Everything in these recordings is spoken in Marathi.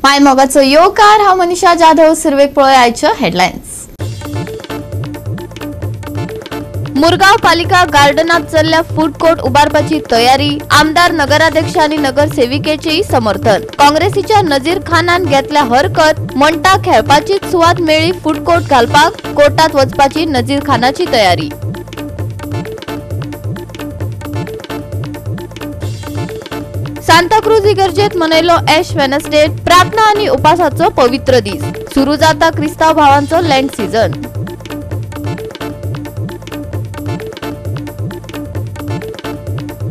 माय मोगाचो योकार हा मनीषा जाधव सुरवेक पळय आयच्यो हेडलायन्स। मुरगांव पालिका गार्डनात चल्ल्या फूड कोर्ट उबारपाची तयारी, आमदार नगराध्यक्ष आणि नगरसेविकेचेही समर्थन। काँग्रेसीच्या नजीर खानान घेतल्या हरकत, म्हणटा खेळपाची सुवात मेळी फूड कोर्ट घालपाक, कोर्टात वचपाची नजीर खानाची तयारी। सांताक्रूज इगर्जेत मनयलो ॲश वेनसडे, प्रार्थना आणि उपासाचो पवित्र दीस। सुरू जाता ख्रिस्ताव भावांचो लेंट सीझन।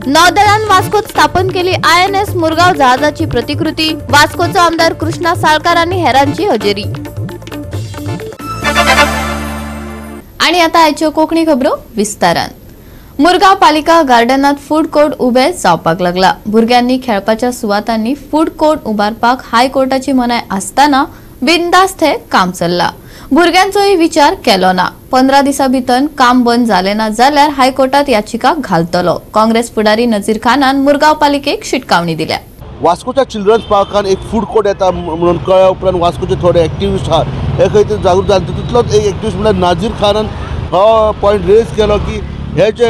नौदळान वास्कोत स्थापन केली INS मुरगांव जहाजाची प्रतिकृती, वास्कोचो आमदार कृष्णा साळकार आणि हेरांची हजेरी। आणि आता आयच्यो कोंकणी खबरो विस्तारान। मुरगांव पालिका गार्डनात फूड कोर्ट उबे जावपाक लागला। भुरग्यांनी खेळपाच्या सुवातांनी फूड कोर्ट उबारपाक हायकोर्टाची मनाय आसताना बिनधास्त हे काम चल्ला। भुरग्यांचोय विचार केलो ना। 15 दिसा भितर काम बंद जाले ना जाल्यार हायकोर्टात याचिका घालतलो। काँग्रेस फुडारी नजीर खानान मुरगांव पालिकेक शिटकावणी दिल्या। वास्कोच्या चिल्ड्रन्स पार्कान एक फूड कोर्ट येता म्हणून कळ्या उपरांत वास्कोचे थोडे एक्टिविस्ट आहात हे खंय तरी जागृत जाले। तितलोच एक एक्टिविस्ट म्हळ्यार नजीर खानान हो पॉयंट रेज केलो की हे जे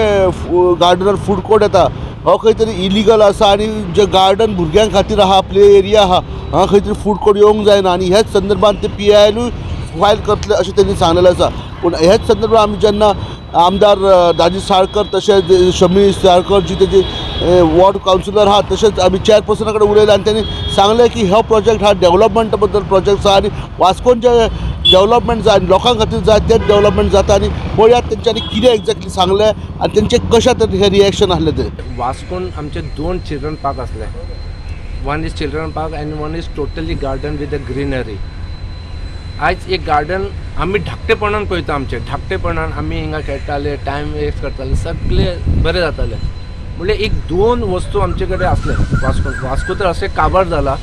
गार्डनार फूड कोर्ट येता हो खंय तरी इलिगल आसा आणि जे गार्डन भुरग्यां खातीर आहा, प्ले एरिया आहा, हांगा खंय तरी फूड कोर्ट येवंक जायना आणि हेच संदर्भात ते PILूय फायल करतले अशें त्यांनी सांगलेलें आसा। पूण हेच संदर्भात आमी जेन्ना आमदार दाजी साळकर तशेंच शमी साळकर जी तेजी वॉर्ड कावन्सिलर आहा तशेंच आमी चेअरपर्सना कडेन उलयले आनी त्यांनी सांगलें की हो प्रोजेक्ट हा डेव्हलपमेंटा बद्दल प्रोजेक्ट आसा आणि वास्कोन जे डेव्हलपमेंट जाय लोकां खातीर जाय तेच डेव्हलपमेंट जाता आणि पळयात तेंच्यांनी कितें एक्झॅक्टली सांगलें आनी तेंचें कशा तरेन हे रिएक्शन आसलें ते। वास्कोन आमचे 2 चिल्ड्रन पार्क आसले। One is children park end one is totally garden with the greenery. आज एक गार्डन आमी धाकटेपणान पळयता, आमचे धाकटेपणान आमी हिंगा खेळटाले, टायम वेस्ट करताले, सगळे बरें जाताले। म्हणजे एक 2 वस्तू आमचे कडेन आसले वास्को तर अशें काबार जाला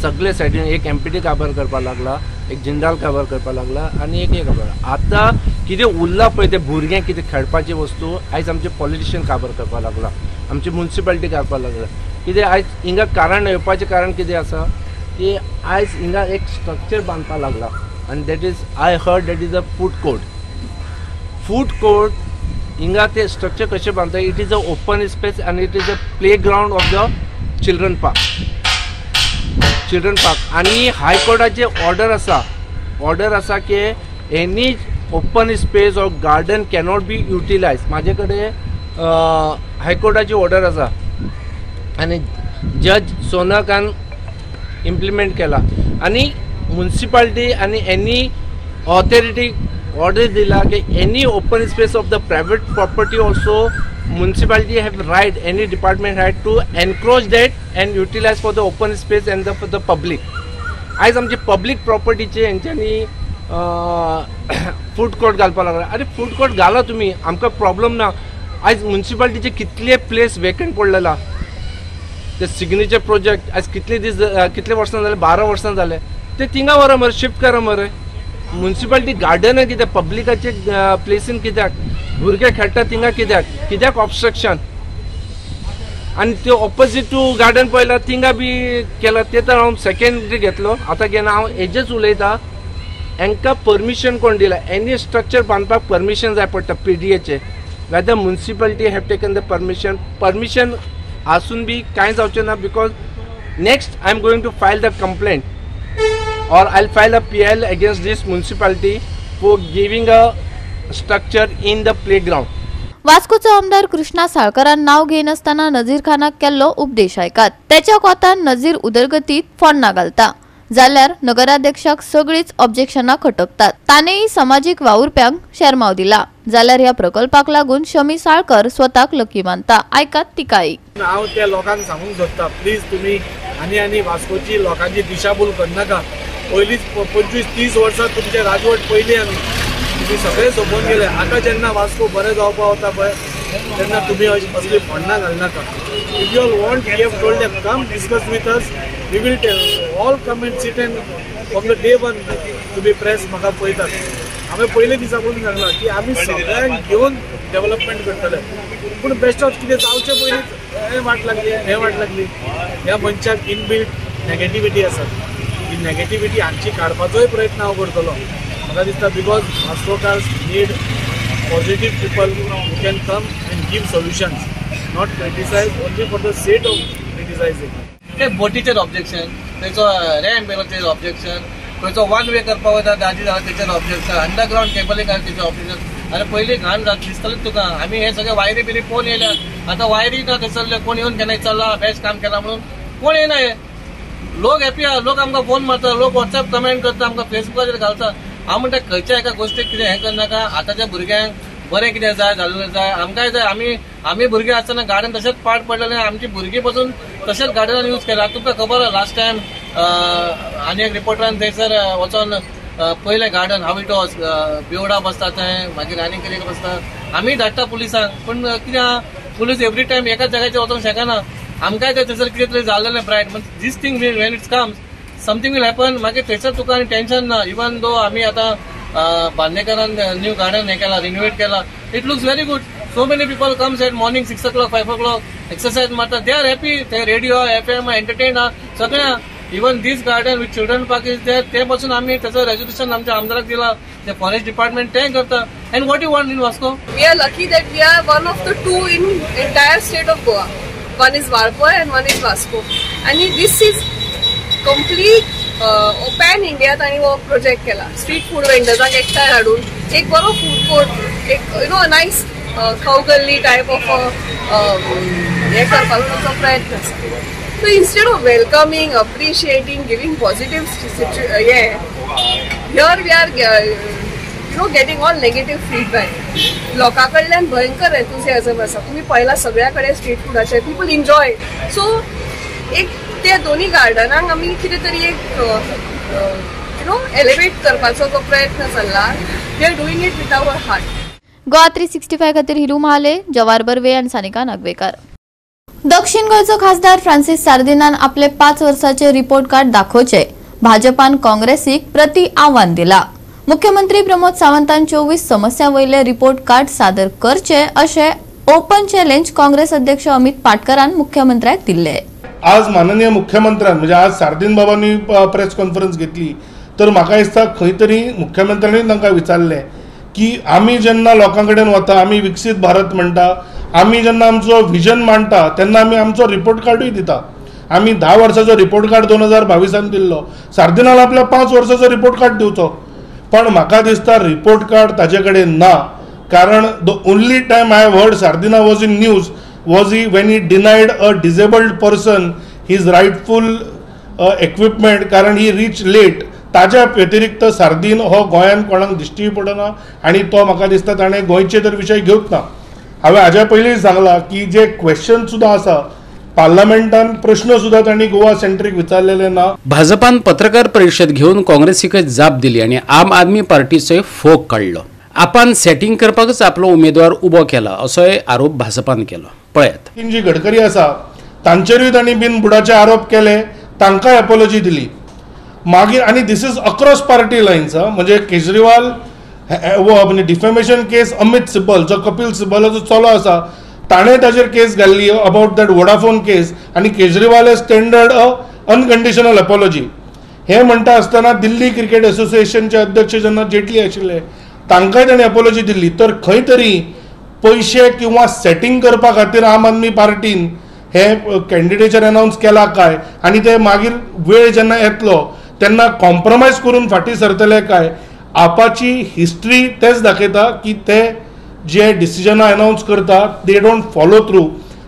सगळे सायडीन। एक MPT काबार करपाक लागला, एक जिंदाल काबार करपाक लागला आणि एक काबार। आतां कितें उरला पळय ते भुरग्यांक कितें खेळपाची वस्तू आयज आमचे पॉलिटिशियन काबार करपाक लागला, आमची म्युनिसिपालिटी करपाक लागला। कितें आयज हिंगा कारण येवपाचें कारण कितें आसा की आयज हिंगा एक स्ट्रक्चर बांदपाक लागला and that is I heard that is a food court hinga te structure kashe banta it is a open space and it is a playground of the children park आणि high courtaचे order asa ke any open space or garden cannot be utilized। माझ्याकडे high courtaची order asa आणि जज सोनाकान implement केला आणि म्युनिसिपालिटी आणि एनी ऑथॉरिटी ऑर्डर दिला की any open space of the private property also municipality have right, any department right to encroach that and utilise for the open space and for the public. आयज आमचे पब्लिक प्रॉपर्टीचे हेंच्यांनी फूड कोर्ट घालपाक लागला। अरे फूड कोर्ट घाला तुम्ही, आमकां प्रॉब्लम ना। आयज म्युनिसिपालिटीचे कितले प्लेस वेकंट पडलेला, ते सिग्नेचर प्रोजेक्ट आयज कितले वर्सां जाले, 12 वर्सां जाले, ते थिंगा व्हरा मरे, शिफ्ट करा मरे। म्युनिसिपालिटी गार्डन कित्याक, पब्लिकाचे प्लेसीन कित्याक, भुरगे खेळटा थिंगा कित्याक ऑब्स्ट्रक्शन। आणि ते ऑपोजीट टू गार्डन पळयला थिंगा बी केला, ते तर हांव सेकंडरी घेतलो। आतां घेना हांव हेजेच उलयता, हांकां परमिशन कोण दिला? एनी स्ट्रक्चर बांदपाक परमिशन जाय पडटा PDAचे, whether municipality have taken the permission आसून बी कांय जावचें ना। Because next I am going to file the complaint or I'll file a PIL against this municipality for giving a structure in the playground। वास्कोचो आमदार कृष्णा साळकरान नाव घेन असताना नजीर खानाक केल्लो उपदेश ऐकात। त्याच्या कोतान नजीर उदरगतीत फोण्णां घालता जाल्यार नगराध्यक्षाक सगळीच ऑब्जेक्शनां खटकतात। ताणेय सामाजिक वावुरप्यांक शेरमाव दिला जाल्यार ह्या प्रकल्पाक लागून शमी साळकर स्वताक लकी मानता। ऐकात तिकाई। हांव त्या लोकांक सांगूंक सोदता, प्लीज तुम्ही आनी वास्कोची लोकांची दिशाभूल करनाका। पयलींच 25-30 वर्सां तुमचे राजवट पयली आमी तुम्ही सगळे सोंपोवन गेले। आतां जेन्ना वास्को बरें जावपा वता पळय तेन्ना तुमी असली फोण्णां घालनाका। If you all want, we have told them come discuss with us, we will tell all come and sit and from the day one तुमी प्रेस म्हाका पळयतात। हांवें पयले दिसा पळोवन सांगलां की आमी सगळ्यांक घेवन डेव्हलपमेंट करतले, पूण बेस्ट ऑफ कितें जावचे पयलींच हे वाट लागली ह्या मनशाक इनबिल्ट नेगेटिविटी आसा। ही नेगेटिविटी हांची काडपाचोय प्रयत्न हांव करतलो. म्हाका दिसता बिकॉज वास्कोकार्स need positive people who can come and give solutions, not criticise only for the set of criticising. ते बोटीचेर ऑब्जेक्शन, थंयचो रॅम्प येयलो ऑब्जेक्शन, खंयचो वन वे करपाक वयता दादी जाला तेचेर ऑब्जेक्शन, अंडरग्राउंड केबलिंग आसा तेचेर ऑब्जेक्शन. आनी पयलीं घाण दिसतलें तुका, आमी हे सगळे वायरी बिरी पळोवन येयल्या. आतां वायरी ना थंयसरले, कोण येवन केन्ना चल्ला बेस्ट काम केला म्हणून कोण येना. हे लोक हॅपी आहा, लोक आमकां फोन मारता, लोक वॉट्सॅप कमेंट करता, आमकां फेसबुकाचेर घालता. हांव म्हणटा खंयच्या एका गोश्टीक कितें हें करनाका. आतांच्या भुरग्यांक बरें कितें जाय जाल्लें जाय, आमकांय जाय. आमी भुरगे आसतना गार्डन तशेंच पाड पडलेलें, आमची भुरगीं पासून तशेंच गार्डनान यूज केला. तुमकां खबर आहा लास्ट टायम आनी एक रिपोर्टरान थंयसर वचोन पयलें गार्डन हाव इट वॉज, बेवडा बसता थंय, मागीर आनी कितें बसता. आमी धाडटा पुलिसांक, पूण कितें आहा पुलीस एवरी टायम एकाच जाग्याचेर वचोंक शकना. आमकांय ते थंयसर कितें तरी जाल्लेलें ब्रायट. म्हणजे this thing when it's comes something will happen, मागीर थंयसर तुका आनी टेन्शन ना. इवन दो आमी आतां बांदेकरान न्यू गार्डन हें केला, रिनोवेट केला. It looks very good. So many people comes at morning 6 o'clock, 5 o'clock, exercise मारता. They are happy. They radio, FM, entertain सगळ्या. Even this garden with children park is there. ते पासून आम्ही त्याचं रेजोल्युशन आमच्या आमदाराक दिला. ते फॉरेस्ट डिपार्टमेंट ते करता. And what you want in Vasco? We are lucky that we are one of the two in entire state of Goa. One is Walpur and one is Vasco. And this is complete pan इंडियात आणि वो प्रोजेक्ट केला. स्ट्रीट फूड वेंडर्सांक एकठांय हाडून एक बरो फूड कोर्ट, एक नायस खवगल्ली टायप ऑफ हे करपाचो प्रयत्न आसा. So instead of welcoming, appreciating, giving positive here we are getting all negative feedback. लोकां कडल्यान भयंकर एंथुसियाझम आसा. तुम्ही पळयला सगळ्या कडेन स्ट्रीट फूडाचे पीपल एन्जॉय. सो एक त्या दोन्ही गार्डनांक आमी कितें तरी एक एलिवेट करपाचो जो प्रयत्न चल्ला. We are doing it with our heart. Goa 365 खातीर हिरू महाले, जवार बर्वे आनी सानिका नागवेकर. दक्षिण गोंयचो खासदार फ्रांसीस सार्दिनान आपले 5 वर्सांचे रिपोर्ट कार्ड दाखोवचे. भाजपान काँग्रेसीक प्रति आव्हान दिला. मुख्यमंत्री प्रमोद सावंतान 24 समस्या वयले रिपोर्ट कार्ड सादर करचे अशें ओपन चॅलेंज काँग्रेस अध्यक्ष अमित पाटकरान मुख्यमंत्र्याक दिल्ले. आज माननीय मुख्यमंत्र्यान म्हणजे आज सार्दीन बाबांनी प्रेस कॉन्फरन्स घेतली, तर म्हाका दिसता खंय तरी मुख्यमंत्र्यांनी तांकां विचारलें की आमी जेन्ना लोकां कडेन वता, आमी विकसीत भारत म्हणटा, आमी जेन्ना आमचो विजन मांडटा तेन्ना आमी आमचो रिपोर्ट कार्डूय दिता. आमी 10 वर्साचो रिपोर्ट कार्ड 2022 दिल्लो. सार्दिनान आपल्या 5 वर्साचो रिपोर्ट कार्ड दिवचो. पण म्हाका दिसता रिपोर्ट कार्ड ताजे कडेन ना. कारण the only time I have heard Sardinha was in news was he when he denied a disabled person his rightful equipment कारण he reached late. ताज्या व्यतिरिक्त सार्दीन हो गोंयान कोणाक दिश्टी पडना आणि तो म्हाका दिसता ताणें गोंयचे तर विशय घेवच ना. हांवें हाज्या पयलीं सांगलां की जे क्वेश्चन सुद्दां आसा पार्लमेंटान प्रश्न सुद्दां तांणी गोवा सेंट्रीक विचारलेले ना. भाजपान पत्रकार परिषद घेऊन काँग्रेसीक जाप दिली आणि आम आदमी पार्टीचो फोग काढलो. आपण सेटिंग करपाकच आपलो उमेदवार उबो केला असोय आरोप भाजपान केलो. पळयात. जी गडकरी आसा तांचेरूय तांणी बिनबुडाचे आरोप केले, तांकांय अपॉलॉजी दिली. मागीर आनी दिस इज अक्रॉस पार्टी लायन्स. म्हणजे केजरीवाल म्हणजे डिफेमेशन केस अमित सिब्बल जो कपिल सिब्बलाचो चलो आसा ताणें ताजेर केस घाल्ली अबाउट दॅट वोडाफोन केस आनी Kejriwal has tendered a unconditional apology. हे म्हणटा आसतना दिल्ली क्रिकेट असोसिएशनचे अध्यक्ष जेन्ना जेटली आशिल्ले तांकांय ताणें अपॉलॉजी दिल्ली. तर खंय तरी पैसे किंवा सेटिंग करपा खातीर आम आदमी पार्टीन हे कॅन्डिडेचर अनाउन्स केला काय आनी ते मागीर वेळ जेन्ना येतलो तेन्ना कॉम्प्रोमायज करून फाटीं सरतले काय. आपाची हिस्ट्री तेच दाखयता की ते जे डिसिजनां अनाउन्स करता दे डोंट फॉलो थ्रू.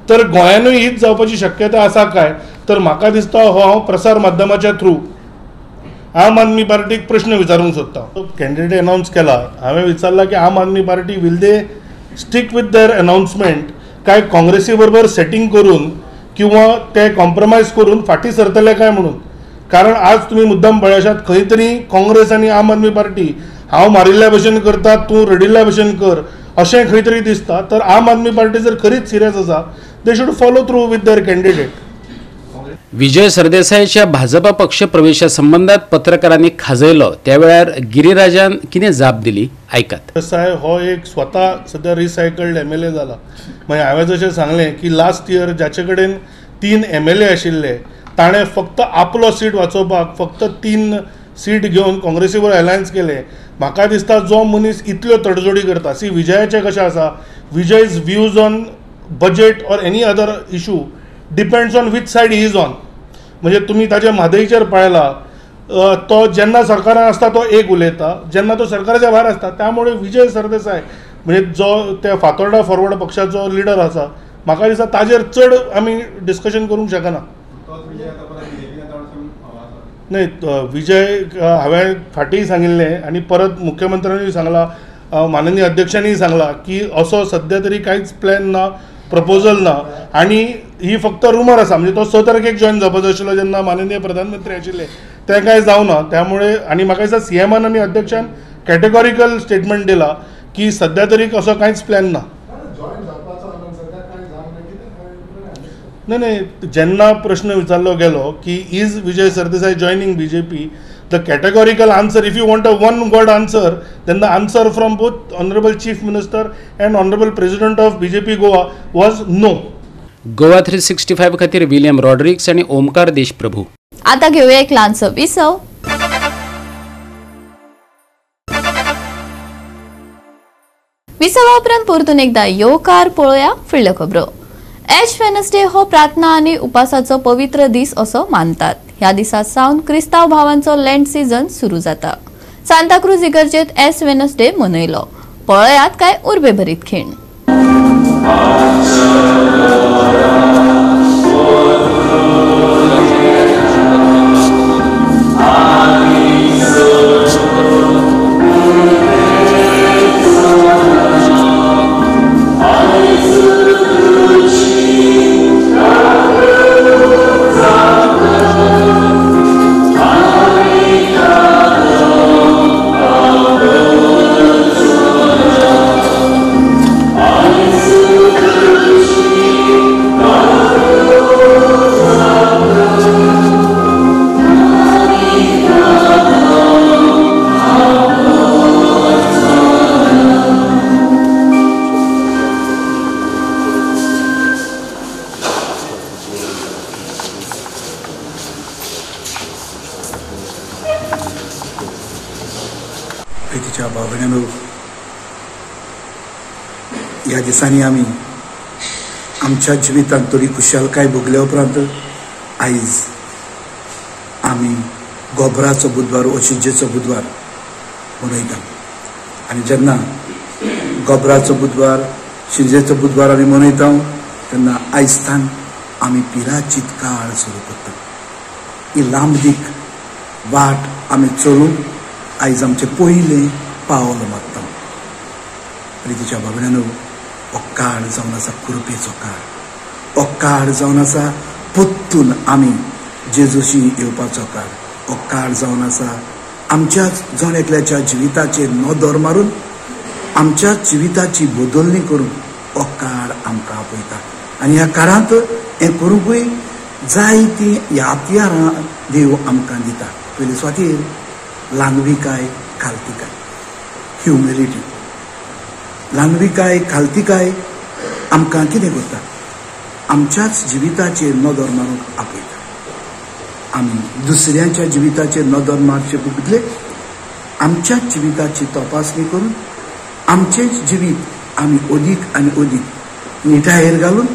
तर गोंयानूय हीच जावपाची शक्यता आसा काय. तर म्हाका दिसता हो हांव प्रसार माध्यमाच्या थ्रू आम आदमी पार्टीक प्रश्न विचारूंक सोदता. कॅन्डिडेट अनाउन्स केला, हांवें विचारला की Aam Aadmi Party will they stick with their announcement काय काँग्रेसी बरोबर सेटिंग करून किंवा ते कॉम्प्रोमायज करून फाटीं सरतले काय म्हणून. कारण आज तुम्ही मुद्दाम पळयात खंय तरी काँग्रेस आनी आम आदमी पार्टी हांव मारिल्ल्या भशेन करता, तूं रडिल्ल्या भशेन कर अशें खंय तरी दिसता. तर आम आदमी पार्टी जर खरीच सिरियस आसा they should follow through with their candidate. Vijay सरदेसाईच्या भाजपा पक्ष प्रवेशासंबंधात पत्रकारांनी खाजयलो त्यावेळार गिरीराजान कितें जाप दिली ऐकात. सरदेसाय हो एक स्वता सध्या रिसायकल्ड MLA जाला. मागीर हांवें जशें सांगलें की लास्ट इयर जाचे कडेन 3 MLA आशिल्ले ताणें फक्त आपलो सीट वाचोवपाक फक्त 3 सीट घेवन काँग्रेसी बरोबर अलायन्स केले. म्हाका दिसता जो मनीस इतल्यो तडजोडी करता, सी विजयाचें कशें आसा, Vijay's views on budget or any other issue depends on which side he is on. म्हणजे तुमी ताच्या म्हादईचेर पळयला, तो जेन्ना सरकारान आसता तो एक उलयता, जेन्ना तो सरकाराच्या भायर आसता. त्यामुळे विजय सरदेसाय म्हणजे जो त्या फातोर्डा फॉरवर्ड पक्षाचो लिडर आसा, म्हाका दिसता ताजेर चड आमी डिस्कशन करूंक शकना. नाही, विजय हांवें फाटीं सांगिल्लें आनी परत मुख्यमंत्र्यांनी सांगला, माननीय अध्यक्षांनी सांगला की असो सध्या तरी कांयच प्लॅन ना, प्रपोजल ना आनी ही फक्त रुमर आसा. म्हणजे तो 6 तारखेक जॉईन जावपाचो आशिल्लो जेन्ना माननीय प्रधानमंत्री आशिल्ले, तें कांय जावना. त्यामुळे आनी म्हाका दिसता सीएमान आनी अध्यक्षान कॅटेगॉरिकल स्टेटमेंट दिला की सध्या तरी असो कांयच प्लॅन ना. नाही, जेन्ना प्रश्न विचारलो गेलो की is Vijay Sardesai joining BJP, the categorical answer, if you want a one word answer, then the answer from both honourable chief minister and honourable president of BJP Goa was no. Goa 365 खातीर विलियम रॉड्रिक्स आणि ओमकार देशप्रभू. आता घेऊया एक ल्हानसो विसव. विसवा उपरांत परतून एकदा येवकार पळोवया फुडल्यो खबरो. ॲश वेनसडे हो प्रार्थना आनी उपासाचो पवित्र दीस असो मानतात. ह्या दिसा सावन क्रिस्तांव भावांचो लेंट सीझन सुरू जाता. सांताक्रूज इगर्जेत ॲश वेनसडे मनयलो. पळयात कांय उर्बेभरीत खीण. प्रितीच्या भावनेनो, ह्या दिसांनी आमी आमच्या जिवितांत थोडी खुशालकाय भोगल्या उपरांत आयज आमी गोबराचो बुधवार वा शिंजेचो बुधवार मनयता. आनी जेन्ना गोबराचो बुधवार शिंजेचो बुधवार आमी मनयता तेन्ना आयजतान आमी पिराची काळ सुरू करता. ही लांबदीक वाट आमी चलून आयज आमचे पयलें पावल मारता. प्रितीच्या भावनेनो, हो काळ जावन आसा कृपेचो काळ. हो काळ जावन आसा परतून आमी जेजूशी येवपाचो काळ. हो काळ जावन आसा आमच्याच जण एकल्याच्या जिविताचेर नदर मारून आमच्या जिविताची बदलणी करून हो काळ आमकां आपयता. आनी ह्या काळांत हें करूंकूय जायतीं यात्यारां देव आमकां दिता. पयले सुवातेर ल्हानविकाय, खालतिकाय, ह्युमिलिटी. ल्हानविकाय, खालतिकाय आमकां कितें करता? आमच्याच जिविताचेर नदर मारूंक आपयता. आमी दुसऱ्यांच्या जिविताचेर नदर मारचे बदले आमच्याच जिविताची तपासणी करून आमचें जिवीत आमी अदीक आनी अदीक निठायेर घालून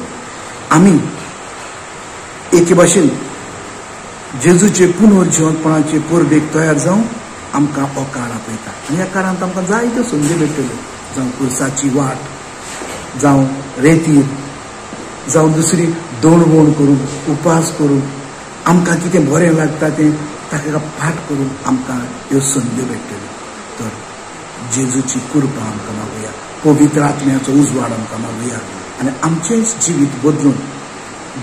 आमी एके भाशेन जेजूचे पुनर्जीवनपणाचे परबेक तयार जावन आमकां हो काळ आपयता. आनी ह्या काळांत आमकां जायत्यो संदी मेळटल्यो, जावं कुर्साची वाट, जावं रेतीर, जावं दुसरी दोणवण करून, उपास करून, आमकां कितें बरें लागता तें ताका फाट करून आमकां ह्यो संदी मेळटल्यो. तर जेजूची कृपा आमकां मागुया, पवित्र आत्म्याचो उजवाड आमकां मागुया आनी आमचें जिवीत बदलून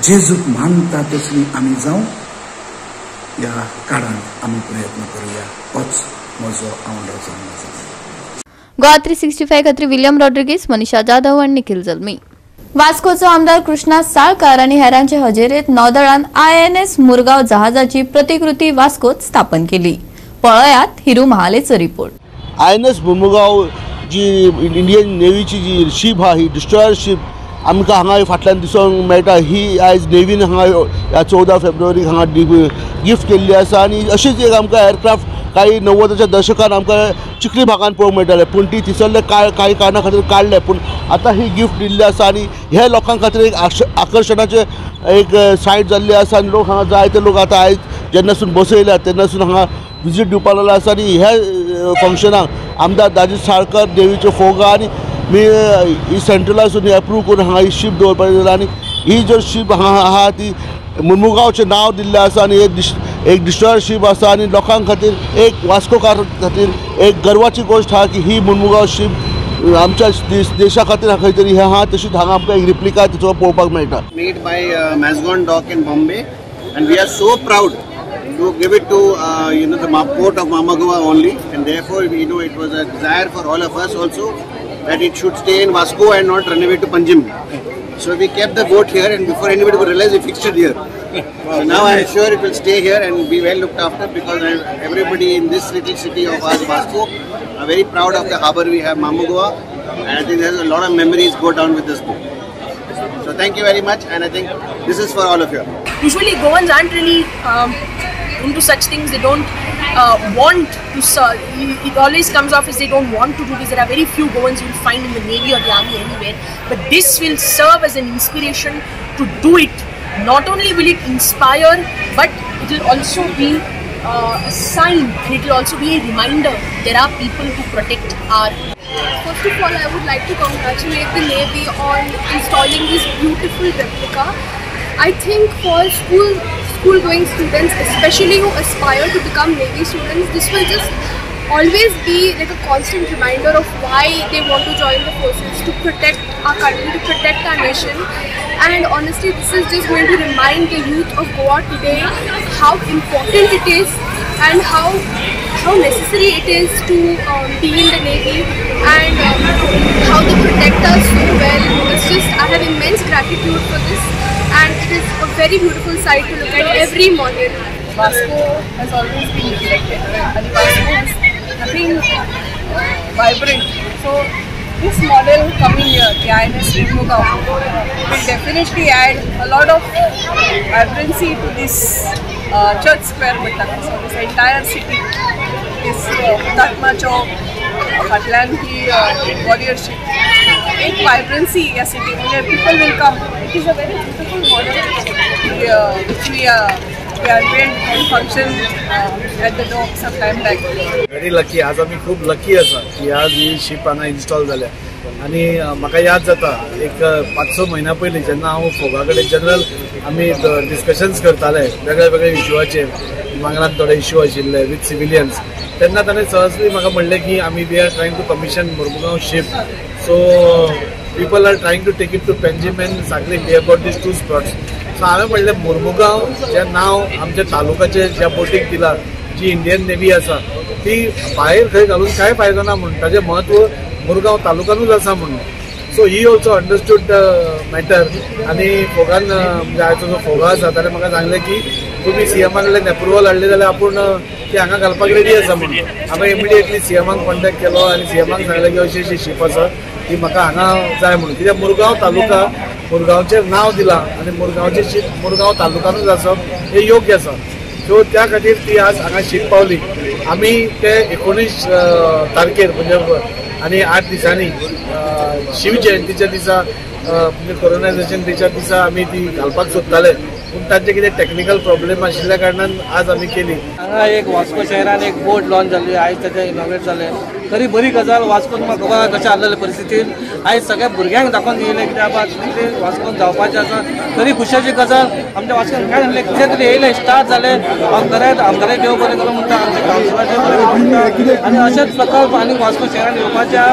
जेजूक मानता तसली आमी जावं ह्या काळांत आमी प्रयत्न करुया. होच म्हजो आवडीचो आसा. गोवा 365 खातीर विलियम रॉड्रिगीस, मनीषा जाधव आनी निखिल जल्मी. वास्कोचो आमदार कृष्णा साळकार आनी हेरांचे हजेरेंत नौदळान INS मुरगांव जहाजाची प्रतिकृती वास्कोत स्थापन केली. पळयात हिरू महालेचो रिपोर्ट. INS मुरगांव जी इंडियन नेव्हीची जी शीप आहा, ही डिस्ट्रॉयर शीप आमकां हांगा फाटल्यान दिसूंक मेळटा ही आयज नेवीन हांगा ह्या 14 फेब्रुवारीक हांगा गिफ्ट केल्ली आसा आनी अशीच एक आमकां एअरक्राफ्ट काही 90च्या दशकान आमकां चिखली भागांत पळोवंक मेळटाले पूण ती थिसरले काही कारणां खातीर काडले पूण आतां ही गिफ्ट दिल्ली आसा आनी हे लोकां खातीर एक आकर्शणाचे एक सायट जाल्ली आसा आनी लोक हांगा जायते लोक आतां आयज जेन्नासून बसयल्यात तेन्नासून हांगा विजीट दिवपाक लागला आसा आनी हे फंक्शनाक आमदार दाजी साळकर देवीचे फोगा आनी ही सेंट्रलासून एप्रूव करून हांगा ही शीप दवरपाक लागला आनी ही जर शीप हांगा आहा ती मुर्मुगांवचें नांव दिल्लें आसा आनी एक डिस्ट्रॉयर शीप आसा आनी लोकां खातीर एक वास्कोकार खातीर एक गर्वाची गोश्ट आहा की ही मुर्मुगांव शीप आमच्या देशा खातीर खंय तरी हे आहा तशीच हांगा आमकां एक रिप्लिका तिचो पळोवपाक मेळटा. Made by Mazgon Dock in Bombay, and we are so proud to give it to the port of Mamagawa only, and therefore it was a desire for all of us also that it should stay in Vasco and not run away to Panjim. So we kept the boat here, and before anybody would realize, we fixed it here. So now I am sure it will stay here and be well looked after, because everybody in this little city of ours, Vasco, are very proud of the harbour we have, Mamagawa, and I think there's a lot of memories go down with this boat. So thank you very much, and I think this is for all of you. Usually Goans aren't really into such things. They don't want to serve. It always comes off as they don't want to do this. There are very few Goans you'll find in the Navy or the Army anywhere. But this will serve as an inspiration to do it. Not only will it inspire, but it will also be a sign, and it will also be a reminder there are people who protect our. First of all, I would like to congratulate the Navy on installing this beautiful replica. I think for school-going students, especially who aspire to become Navy students, this will just always be like a constant reminder of why they want to join the forces, to protect our country, to protect our nation. And honestly, this is just going to remind the youth of Goa today how important it is and how necessary it is to be in the Navy, and how they protect us so well. It's just, I have immense gratitude for this, and it is a very beautiful sight to look at every morning. Vasco has always been neglected, and Vasco is nothing vibrant. So this model coming here, the INS Murmugaon, will definitely add a lot of vibrancy to this Church Square Battalion. So this entire city, this Hutatma Chowk, Fatlan ki warriorship, एक vibrancy या city where people will come. It is a very beautiful model which we unveiled and functioned at the dock some time back. Very lucky. आज आम्ही खूप लकी आसा की आज ही शिप हांगा इन्स्टॉल जाल्या आनी म्हाका याद जाता एक 5-6 म्हयन्या पयलीं जेन्ना हांव फोगा कडेन जनरल आमी डिस्कशन्स करताले वेगळ्या वेगळ्या इश्यूवाचेर, विमानांत थोडे इश्यू आशिल्ले विथ सिविलियन्स, तेन्ना ताणें सहजली म्हाका म्हणलें की आमी we are trying to commission Mormugao ship, so people are trying to take it to Panjim and सांगली we about these 2 spots. So हांवें म्हणलें मुर्मुगांव जें नांव आमच्या तालुक्याचे ज्या बोटीक दिलां, जी इंडियन नेव्ही आसा ती भायर खंय घालून कांय फायदो ना म्हणून ताचें म्हत्व मुरगांव तालुक्यानूच आसा म्हणून. So he also understood the matter आनी फोगान म्हणजे आयचो जो फोगा आसा ताणें म्हाका सांगलें की तुमी सीएमा कडल्यान एप्रुवल हाडली जाल्यार आपूण ती हांगा घालपाक रेडी आसा म्हणून. हांवें इमिडिएटली सीएमाक कॉन्टेक्ट केलो आनी सीएमाक सांगलें की अशी अशी शीप आसा ती म्हाका हांगा जाय म्हणून, कित्याक मुरगांव तालुका मुरगांवचेर नांव दिलां आनी मुरगांवची शीप मुरगांव तालुक्यानूच आसप हें योग्य आसा. सो त्या खातीर ती आज हांगा शीप पावली. आमी ते 19 तारखेर म्हणजे आनी 8 दिसांनी शिव जयंतीच्या दिसा म्हणजे कोरोनायझेशन डेच्या दिसा आमी ती घालपाक सोदताले, पूण तांचे कितें टॅक्निकल प्रॉब्लेम आशिल्ल्या कारणान आज आमी केली. हांगा एक वास्को शहरान एक बोट लॉन्च जाल्ली, आयज ताचें इनॉग्रेट जालें. तरी बरी गजाल, वास्कोन म्हाका खबर आसा कशें आसलेले परिस्थितीन आयज सगळ्या भुरग्यांक दाखोवन दिलें कित्याक कितें वास्कोन जावपाचें आसा. तरी खुशाची गजाल आमच्या वास्कोन काय जालें, कितें तरी येयलें, स्टार्ट जालें. आमकां देव बरें करूं म्हणटा, आमच्या कावन्सिलराचें बरें करूं म्हणटा आनी अशेंच प्रकल्प आनी वास्को शहरान येवपाच्या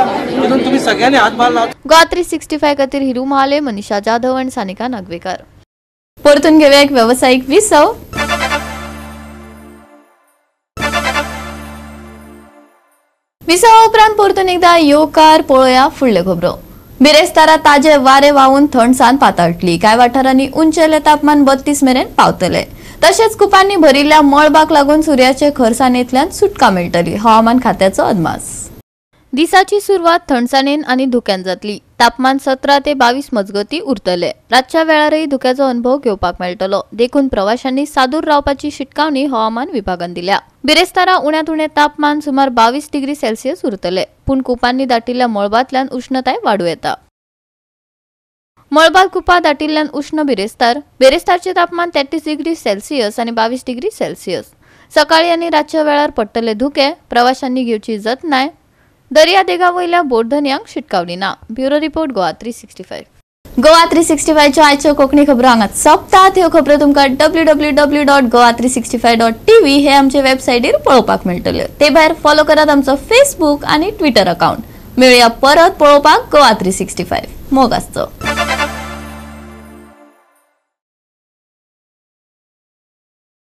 हितून तुमी सगळ्यांनी हातभार लावता. गोवा 365 खातीर हिरू महाले, मनीषा जाधव आणि सानिका नागवेकर. परतून घेऊया एक व्यावसायिक विसव. विसवा उपरांत परतून एकदा येवकार पळोवया फुडल्यो खबरो. बिरेस्तारा ताजे वारे व्हांवून थंडसाण पातळटली. कांय वाठारांनी उंचेले तापमान 32 मेरेन पावतले. तशेंच कुपांनी भरिल्ल्या मळबाक लागून सुर्याचे खरसाणेंतल्यान सुटका मेळटली. हवामान खात्याचो अदमास. दिसाची सुरुवात थंडसाणेन आणि धुक्यान जातली. तापमान 17 ते 22 मजगती उरतले. रातच्या वेळारय धुक्याचो अनुभव घेवपाक मेळटलो. देखून प्रवाशांनी सादूर रावपाची शिटकावणी हवामान विभागान दिल्या. बिरेस्तारा उण्यांत उणें तापमान सुमार 22 डिग्री सेल्सियस उरतले. पूण कुपांनी दाटिल्ल्या मळबांतल्यान उष्णताय वाडूं येता. मळबार कुपा दाटिल्ल्यान उष्ण बेरेस्तारचे तापमान 33 डिग्री सेल्सियस आणि 22 डिग्री सेल्सियस. सकाळी आणि रातच्या वेळार पडटले धुके. प्रवाशांनी घेवची जतनाय. दर्या देगा वयल्या बोटधन्यांक शिटकावली ना. Bureau report Goa 365. गोवा 365च्या आयच्यो कोंकणी खबरो हांगाच सोंपतात. ह्यो खबरो तुमकां www.goa365.tv हे आमचे वेबसायटीर पळोवपाक मेळटल्यो. ते भायर फॉलो करात आमचो फेसबुक आणि ट्विटर अकाउंट. मेळुया परत पळोवपाक गोवा 365. मोग आसचो.